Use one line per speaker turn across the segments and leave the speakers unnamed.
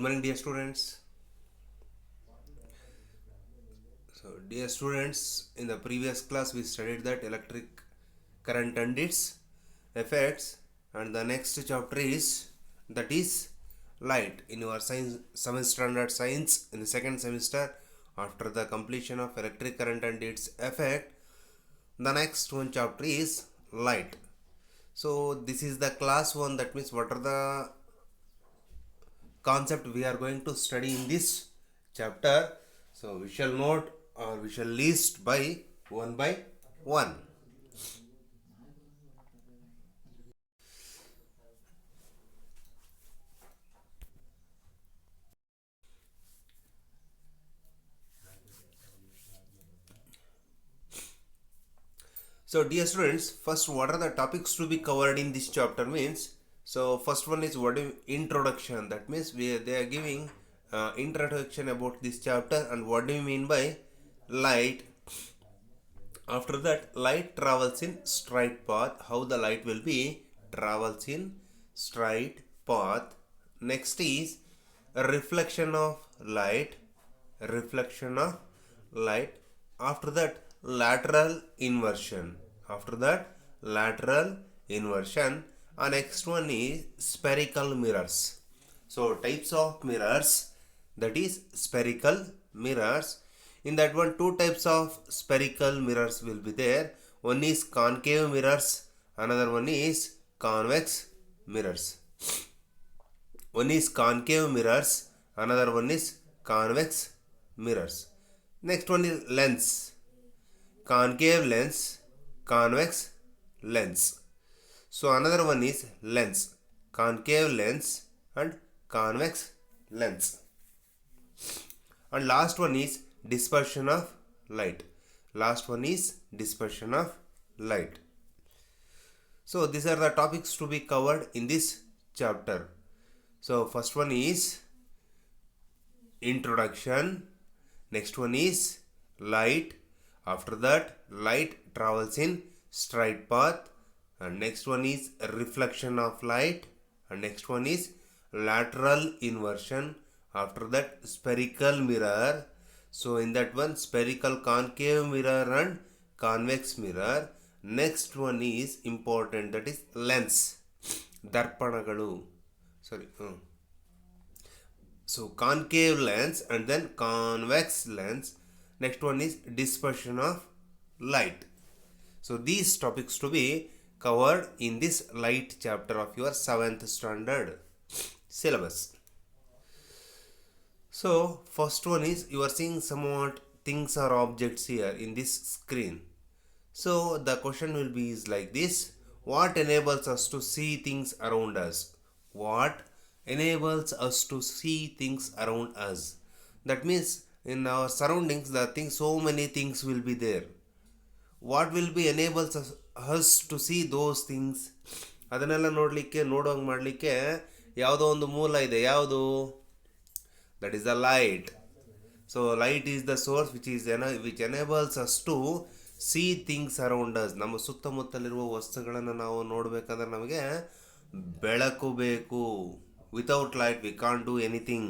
morning, dear students. So, dear students, in the previous class we studied that electric current and its effects, and the next chapter is that is light in your science semester standard science in the second semester. After the completion of electric current and its effect, the next one chapter is light. So this is the class 1, that means what are the concept we are going to study in this chapter. So we shall note or we shall list by one. So dear students, first what are the topics to be covered in this chapter means, so first one is what is introduction, that means they are giving introduction about this chapter and what do you mean by light. After that, light travels in straight path, how the light will be travels in straight path. Next is a reflection of light, reflection of light. After that, lateral inversion. After that, lateral inversion. And next one is spherical mirrors. So types of mirrors, that is spherical mirrors. In that one, two types of spherical mirrors will be there. One is concave mirrors, another one is convex mirrors. One is concave mirrors, another one is convex mirrors. Next one is lens. Concave lens, convex lens. So another one is lens, concave lens and convex lens. And last one is dispersion of light. Last one is dispersion of light. So these are the topics to be covered in this chapter. So first one is introduction. Next one is light. After that, light travels in straight path. And next one is reflection of light. And next one is lateral inversion. After that, spherical mirror. So in that one, spherical concave mirror and convex mirror. Next one is important, that is lens. Darpanagalu. Sorry. So concave lens and then convex lens. Next one is dispersion of light. So these topics to be covered in this light chapter of your 7th standard syllabus. So first one is, you are seeing somewhat things or objects here in this screen. So the question will be is like this: what enables us to see things around us? What enables us to see things around us? That means in our surroundings, so many things will be there. What will be enables us to see those things? ಅದನ್ನೆಲ್ಲ ನೋಡುವಂಗೆ ಮಾಡಲಿಕ್ಕೆ ಯಾವುದೋ ಒಂದು ಮೂಲ ಇದೆ. ಯಾವುದು? That is the light. So light is the source which enables us to see things around us. ನಮ್ಮ ಸುತ್ತಮುತ್ತಲಿರುವ ವಸ್ತುಗಳನ್ನು ನಾವು ನೋಡಬೇಕಂದ್ರೆ ನಮಗೆ ಬೆಳಕು ಬೇಕು. Without light we can't do anything.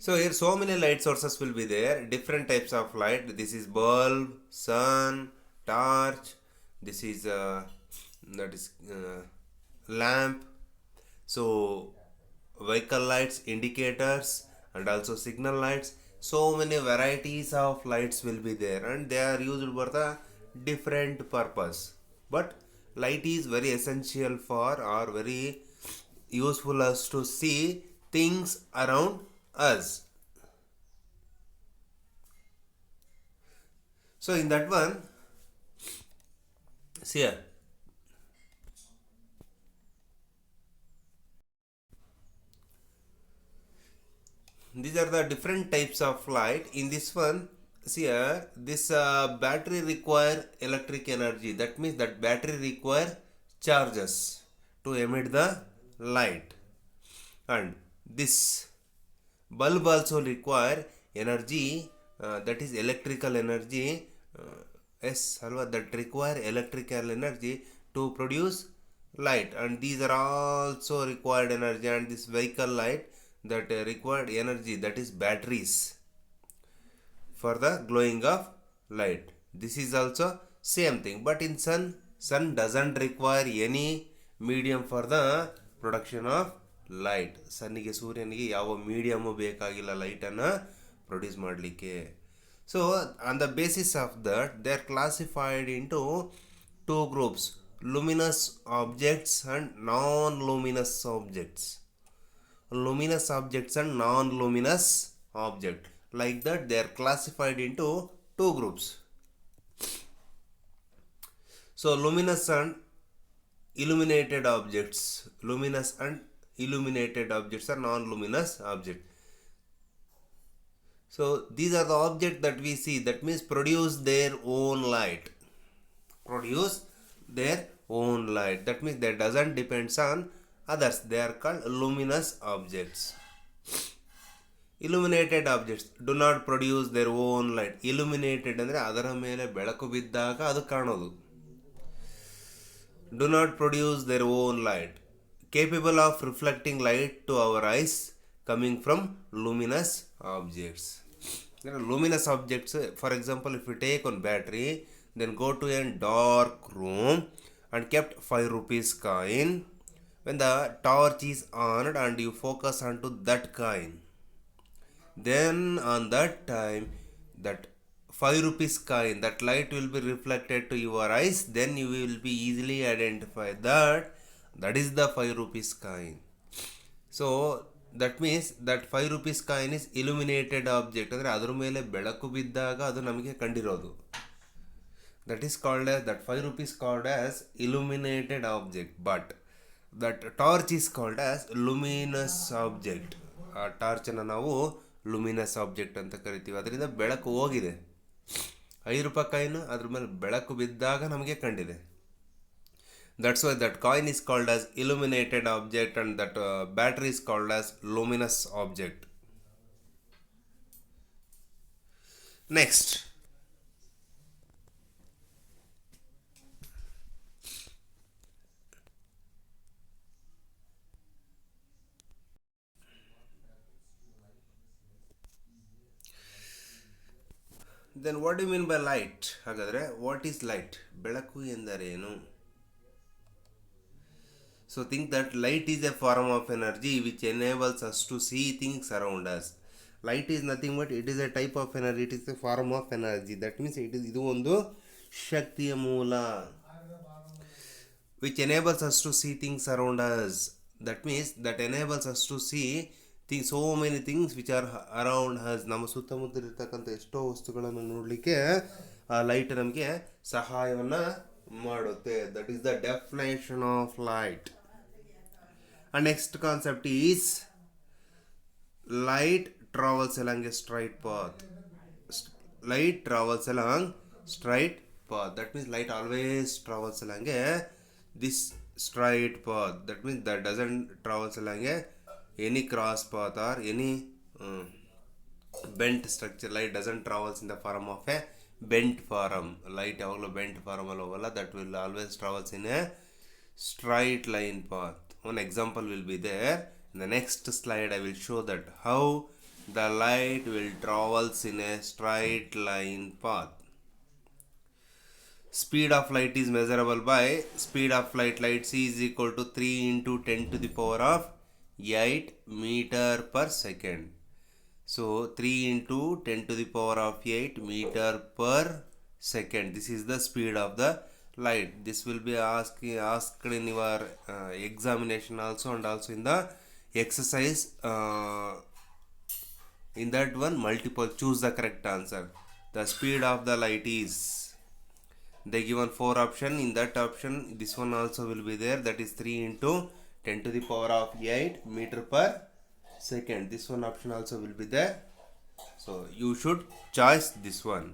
So here so many light sources will be there, different types of light. This is bulb, sun, torch. This is lamp. So vehicle lights, indicators, and also signal lights. So many varieties of lights will be there, and they are used for the different purpose. But light is very essential for or very useful us to see things around us. So in that one, see here, these are the different types of light. In this one, see here, this battery require electric energy. That means that battery require charges to emit the light. And this bulb also require energy that is electrical energy. Yes alva, that require electrical energy to produce light, and these are also required energy. And this vehicle light, that required energy, that is batteries for the glowing of light. This is also same thing, but in sun doesn't require any medium for the production of light. ಸನ್ನಿಗೆ ಸೂರ್ಯನಿಗೆ ಯಾವ medium ಬೇಕಾಗಿಲ್ಲ ಲೈಟನ್ನು produce ಮಾಡಲಿಕ್ಕೆ. So on the basis of that they are classified into two groups: luminous objects and non-luminous objects. Luminous objects and non-luminous object, like that they are classified into two groups. So luminous and illuminated objects, luminous and illuminated objects are non-luminous objects. So these are the objects that we see, that means produce their own light, produce their own light, that means that doesn't depends on others. They are called luminous objects. Illuminated objects do not produce their own light. Illuminated ಅಂದರೆ ಅದರ ಮೇಲೆ ಬೆಳಕು ಬಿದ್ದಾಗ ಅದು ಕಾಣೋದು. Do not produce their own light, capable of reflecting light to our eyes coming from luminous objects. Luminous objects, for example, if you take one battery, then go to a dark room and kept 5 rupees coin. When the torch is on and you focus onto that coin, then on that time that 5 rupees coin, that light will be reflected to your eyes, then you will be easily identify that is the 5 rupees coin. So that means that 5 rupees coin is illuminated object, ಅಂದರೆ ಅದ್ರ ಮೇಲೆ ಬೆಳಕು ಬಿದ್ದಾಗ ಅದು ನಮಗೆ ಕಂಡಿರೋದು. That is called as, that 5 rupees called as illuminated object, but that torch is called as luminous object. ಆ ಟಾರ್ಚನ್ನು ನಾವು luminous object ಅಂತ ಕರಿತೀವಿ. ಅದರಿಂದ ಬೆಳಕು ಹೋಗಿದೆ. 5 ರೂಪಾಯಿ ಕಾಯಿನ್ ಅದ್ರ ಮೇಲೆ ಬೆಳಕು ಬಿದ್ದಾಗ ನಮಗೆ ಕಂಡಿದೆ. That's why that coin is called as illuminated object, and that battery is called as luminous object. Next, then what do you mean by light? ಹಾಗಾದರೆ what is light? ಬೆಳಕು ಎಂದರೇನು? So think that light is a form of energy which enables us to see things around us. Light is nothing but it is a type of energy, it is a form of energy. That means ಇದು ಒಂದು ಶಕ್ತಿಯ ಮೂಲ, which enables us to see things around us. That means that enables us to see so many things which are around us. ನಮ್ಮ ಸುತ್ತಮುತ್ತ ಇರತಕ್ಕಂಥ ಎಷ್ಟೋ ವಸ್ತುಗಳನ್ನು ನೋಡಲಿಕ್ಕೆ ಆ ಲೈಟ್ ನಮಗೆ ಸಹಾಯವನ್ನು ಮಾಡುತ್ತೆ. That is the definition of light. And next concept is light travels along a straight path. Light travels along straight path. That means light always travels along this straight path. That means that doesn't travels along any cross path or any bent structure. Light doesn't travels in the form of a bent form. Light ಯಾವಾಗಲೂ bent form ಅಲ್ಲಿ ಹೋಗಲ್ಲ. That will always travels in a straight line path. One example will be there. In the next slide I will show that how the light will travels in a straight line path. Speed of light is measurable by speed of light c is equal to 3 into 10 to the power of 8 meter per second. So 3 into 10 to the power of 8 meter per second. This is the speed of the light. This will be asked in your examination also, and also in the exercise. In that one, multiple choose the correct answer. The speed of the light is, they given 4 option. In that option this one also will be there, that is 3 into 10 to the power of 8 meter per second. This one option also will be there, so you should choose this one.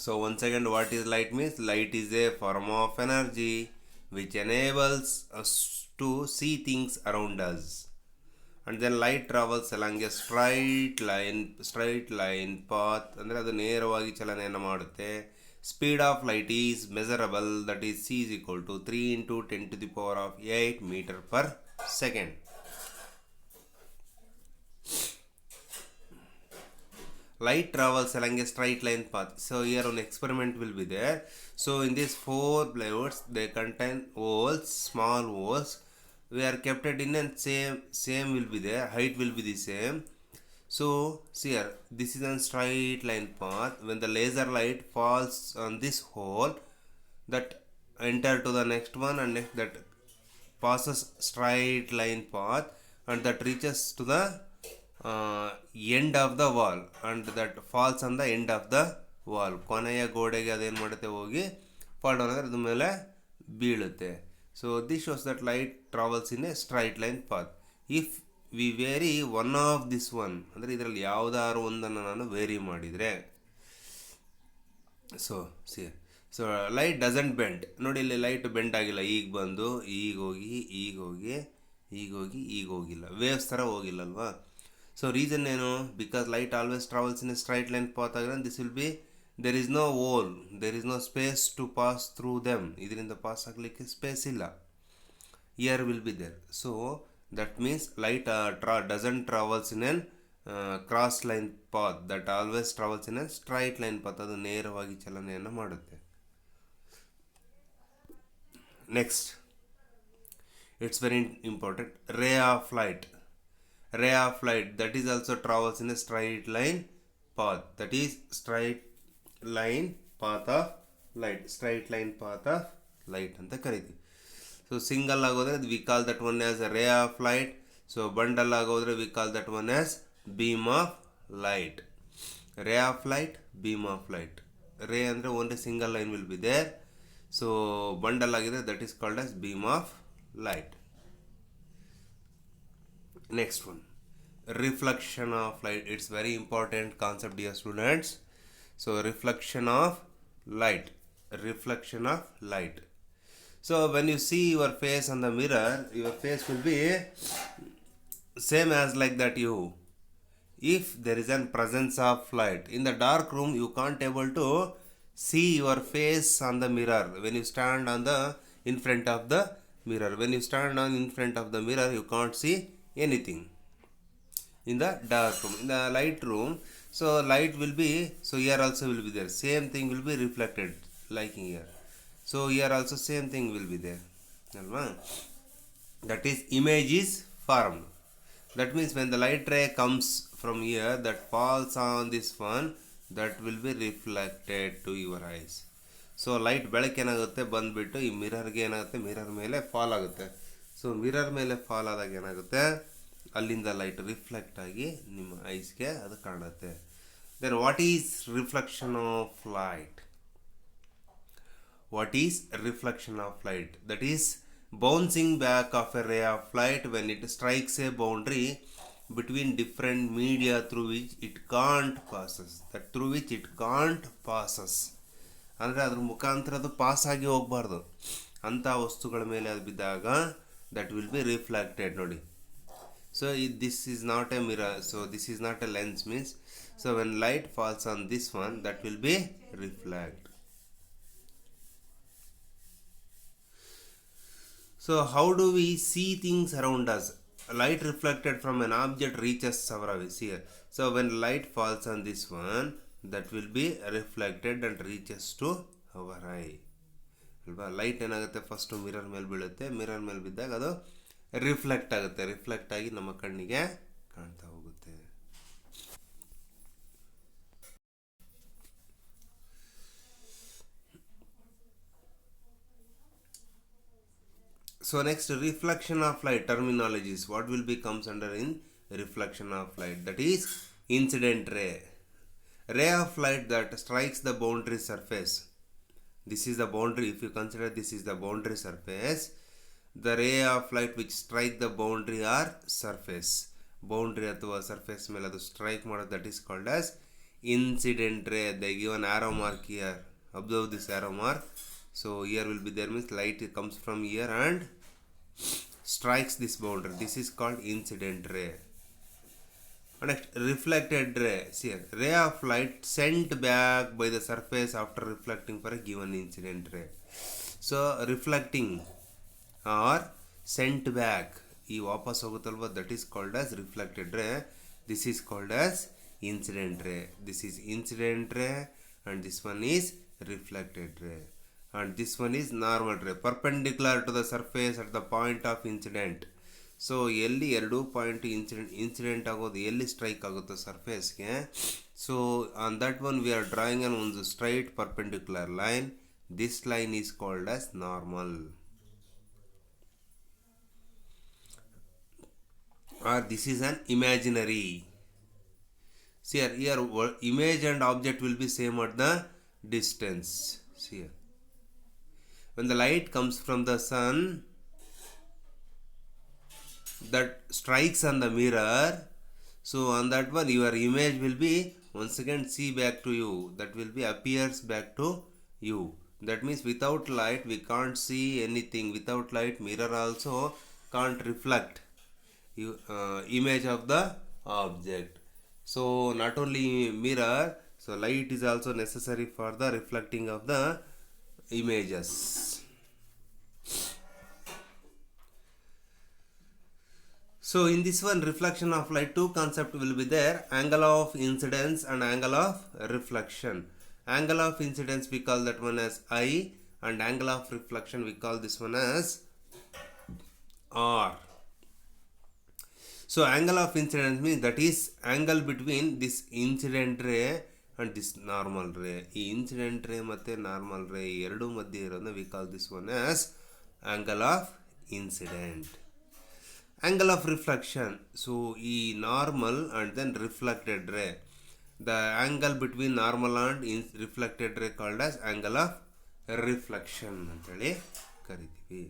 So once again, what is light means? Light is a form of energy which enables us to see things around us. and then light travels along a straight line path, ಅಂದರೆ ಅದು ನೇರವಾಗಿ ಚಲನೆಯನ್ನು ಮಾಡುತ್ತೆ. Speed of light is measurable, that is c is equal to 3 into 10 to the power of 8 meter per second. Light travels along a straight line path. So here an experiment will be there. So in these 4 plywood, they contain holes, small holes. We are kept it in and same will be there. Height will be the same. So see here, this is a straight line path. When the laser light falls on this hole, that enter to the next one, and next that passes straight line path, and that reaches to the end of the wall, and that falls on the end of the wall. ಕೊನೆಯ ಗೋಡೆಗೆ ಅದೇನು ಮಾಡುತ್ತೆ, ಹೋಗಿ fall down ಅಂದರೆ ಅದ್ರ ಮೇಲೆ ಬೀಳುತ್ತೆ. So this shows that light travels in a straight line path. If we vary one of this one, ಅಂದರೆ ಇದರಲ್ಲಿ ಯಾವುದಾದ್ರು ಒಂದನ್ನು ನಾನು ವೇರಿ ಮಾಡಿದರೆ, ಸೊ ಲೈಟ್ ಡಸಂಟ್ ಬೆಂಡ್. ನೋಡಿ ಇಲ್ಲಿ ಲೈಟ್ ಬೆಂಡ್ ಆಗಿಲ್ಲ, ಈಗ ಬಂದು ಈಗ ಹೋಗಿಲ್ಲ, ವೇವ್ಸ್ ಥರ ಹೋಗಿಲ್ಲಲ್ವಾ. ಸೊ ರೀಸನ್ ಏನು? Because light always travels in a straight line path ಆಗಿದ್ರೆ this will be, there is no hole, there is no space to pass through them. ಇದರಿಂದ ಪಾಸ್ ಆಗಲಿಕ್ಕೆ ಸ್ಪೇಸ್ ಇಲ್ಲ. Air will be there. So that means light doesn't travels in an cross line path, that always travels in an straight line path. ಅದು ನೇರವಾಗಿ ಚಲನೆಯನ್ನು ಮಾಡುತ್ತೆ. Next, it's very important, ರೇ of light. Ray of light, that is also travels in a straight line path, that is straight line path of light, straight line path of light ಅಂತ ಕರಿತೀವಿ. So single ಆಗೋದ್ರೆ we call that one as ray of light. So bundle ಆಗೋದ್ರೆ we call that one as beam of light. Ray of light, beam of light. Ray ಅಂದರೆ only single line will be there. So bundle ಆಗಿದೆ, that is called as beam of light. Next one, reflection of light. It's very important concept, dear students. So reflection of light. So when you see your face on the mirror, your face will be same as like that you. If there is a presence of light in the dark room, you can't able to see your face on the mirror. When you stand on the in front of the mirror, in front of the mirror, you can't see anything in the dark room. In the light room, so light will be, so here also will be there, same thing will be reflected like here. So here also same thing will be there, that is image is formed. That means when the light ray comes from here, that falls on this one, that will be reflected to your eyes. So light ಬೆಳಕು ಏನಾಗುತ್ತೆ, ಬಂದುಬಿಟ್ಟು ಈ ಮಿರರ್ಗೆ ಏನಾಗುತ್ತೆ, mirror ಮೇಲೆ fall ಆಗುತ್ತೆ. So mirror ಮೇಲೆ fall ಆದಾಗ ಏನಾಗುತ್ತೆ, ಅಲ್ಲಿಂದ ಲೈಟ್ ರಿಫ್ಲೆಕ್ಟ್ ಆಗಿ ನಿಮ್ಮ ಐಸ್ಗೆ ಅದು ಕಾಣುತ್ತೆ. Then what is reflection of light? That is bouncing back of a ray of light when it strikes a boundary between different media through which it can't passes. ಅಂದರೆ ಅದ್ರ ಮುಖಾಂತರ ಅದು ಪಾಸ್ ಆಗಿ ಹೋಗಬಾರ್ದು ಅಂಥ ವಸ್ತುಗಳ ಮೇಲೆ ಅದು ಬಿದ್ದಾಗ that will be reflected. ನೋಡಿ, so this is not a mirror, so this is not a lens means, so when light falls on this one, that will be reflect. So how do we see things around us? Light reflected from an object reaches our eyes here. So when light falls on this one, that will be reflected and reaches to our eye. ಅಲ್ವಾ? Light ಏನಾಗುತ್ತೆ, first mirror ಮೇಲೆ ಬೀಳುತ್ತೆ, mirror ಮೇಲೆ ಬಿದ್ದಾಗ ಅದು reflect ಆಗುತ್ತೆ, reflect ಆಗಿ ನಮ್ಮ ಕಣ್ಣಿಗೆ ಕಾಣ್ತಾ ಹೋಗುತ್ತೆ. So next, reflection of light terminologies. What will be comes under in reflection of light? That is incident ray. Ray of light that strikes the boundary surface. This is the boundary. If you consider this is the boundary surface, the ray of light which strike the boundary or surface. Boundary ಅಥವಾ surface ಮೇಲೆ ಅದು strike ಮಾಡೋದು, that is called as incident ray. They give an arrow mark here. Observe this arrow mark. So here will be there, means light comes from here and strikes this boundary. This is called incident ray. Next, reflected ray. See here, ray of light sent back by the surface after reflecting for a given incident ray. So reflecting or sent back, ಈ ವಾಪಸ್ ಹೋಗುತ್ತಲ್ವ, that is called as reflected ray. This is called as incident ray. This is incident ray and this one is reflected ray. And this one is normal ray, perpendicular to the surface at the point of incident. So ಎಲ್ಲಿ ಎರಡು point incident ಆಗೋದು ಎಲ್ಲಿ strike ಆಗುತ್ತೋ ಸರ್ಫೇಸ್ಗೆ, so on that one we are drawing an ಒಂದು straight perpendicular line. This line is called as normal, or this is an imaginary. See here image and object will be same at the distance. See here, when the light comes from the sun that strikes on the mirror, so on that one your image will be once again see back to you, that will be appears back to you. That means without light we can't see anything. Without light mirror also can't reflect image of the object. So not only mirror, so light is also necessary for the reflecting of the images. So in this one, reflection of light, two concepts will be there: angle of incidence and angle of reflection. Angle of incidence we call that one as I, and angle of reflection we call this one as R. So angle of incidence means that is angle between this incident ray and this normal ray. ಈ incident ray ಮತ್ತೆ normal ray ಎರಡು ಮಧ್ಯೆ ಇರೋದನ್ನ we call this one as angle of incident. Angle of reflection, so ಈ normal and then reflected ray, the angle between normal and reflected ray called as angle of reflection ಅಂತೇಳಿ ಕರಿತೀವಿ.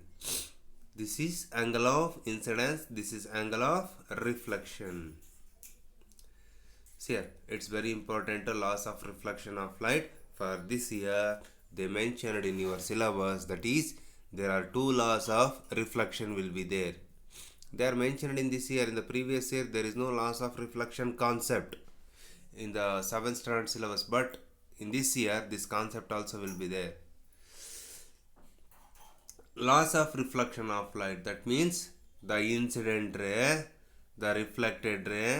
This is angle of incidence, this is angle of reflection. See here, it's very important to laws of reflection of light. For this year they mentioned in your syllabus, that is there are two laws of reflection will be there. They are mentioned in this year. In the previous year there is no laws of reflection concept in the 7th standard syllabus, but in this year this concept also will be there. Laws of reflection of light, that means the incident ray, the reflected ray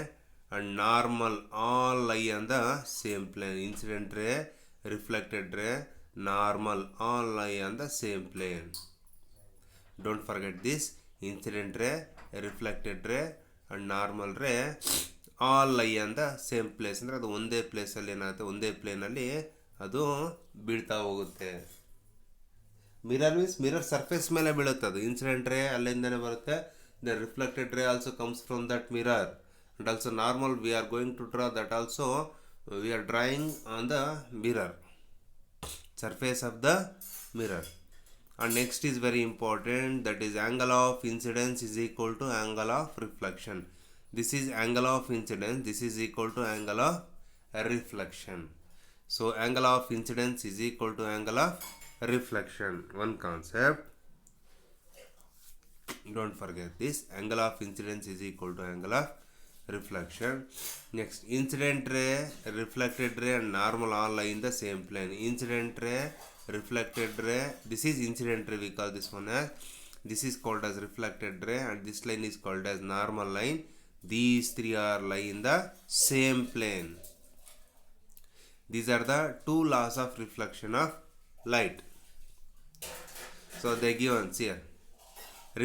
and normal all lie on the same plane. Incident ray, reflected ray, normal all lie on the same plane. Don't forget this: incident ray, reflected ray and normal ray all lie on the same place. ಅಂದರೆ ಅದು ಒಂದೇ ಪ್ಲೇಸಲ್ಲಿ ಏನಾಗುತ್ತೆ, ಒಂದೇ ಪ್ಲೇನಲ್ಲಿ ಅದು ಬೀಳ್ತಾ ಹೋಗುತ್ತೆ. Mirror means mirror surface ಮೇಲೆ ಬೀಳುತ್ತೆ ಅದು. ಇನ್ಸಿಡೆಂಟ್ ರೇ ಅಲ್ಲಿಂದನೇ ಬರುತ್ತೆ. The reflected ray also comes from that mirror, and also normal we are going to draw that also we are drawing on the mirror, surface of the mirror. And next is very important, that is angle of incidence is equal to angle of reflection. This is angle of incidence, this is equal to angle of reflection. So angle of incidence is equal to angle of reflection. One concept, don't forget this: angle of incidence is equal to angle of reflection. Next, incident ray, reflected ray and normal all lie in the same plane. Incident ray, reflected ray, this is incident ray, we call this one as, this is called as reflected ray, and this line is called as normal line. These three are lie in the same plane. These are the two laws of reflection of light. So they given here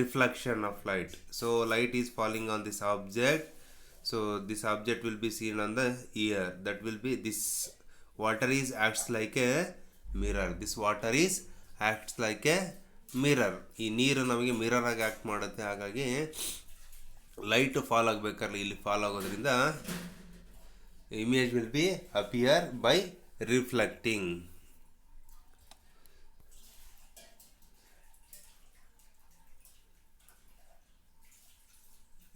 reflection of light. So light is falling on this object, so this object will be seen on the ear, that will be this water is acts like a mirror. This water is acts like a mirror. ಈ ನೀರು ನಮಗೆ mirror ಆಗಿ act ಮಾಡುತ್ತೆ. ಹಾಗಾಗಿ light fall ಆಗಬೇಕಾದ್ರೆ ಇಲ್ಲಿ fall ಆಗೋದ್ರಿಂದ image will be appear by reflecting.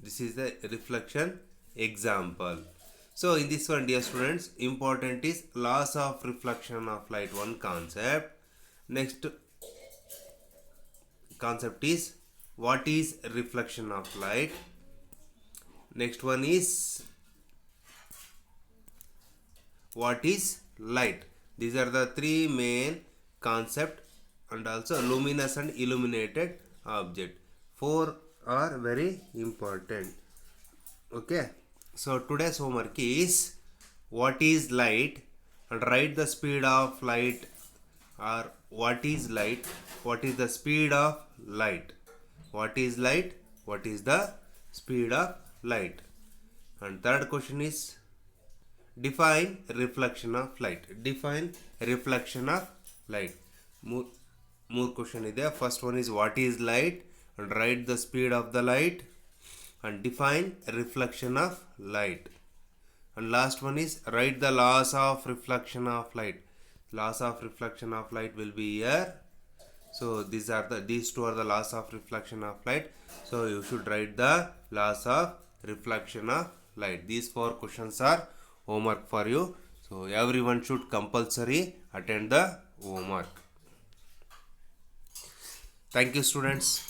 This is the reflection example. So in this one, dear students, important is laws of reflection of light, one concept. Next concept is what is reflection of light. Next one is what is light. These are the three main concept, and also luminous and illuminated object. Four are very important. Okay, so today's homework is what is light, and write the speed of light, or what is light, what is the speed of light, what is light, what is the speed of light. And third question is define reflection of light. Define reflection of light. More question is there. First one is what is light, and write the speed of the light, and define reflection of light. And last one is write the laws of reflection of light. Laws of reflection of light will be here. So these two are the laws of reflection of light. So you should write the laws of reflection of light. These four questions are homework for you. So everyone should compulsory attend the homework. Thank you, students.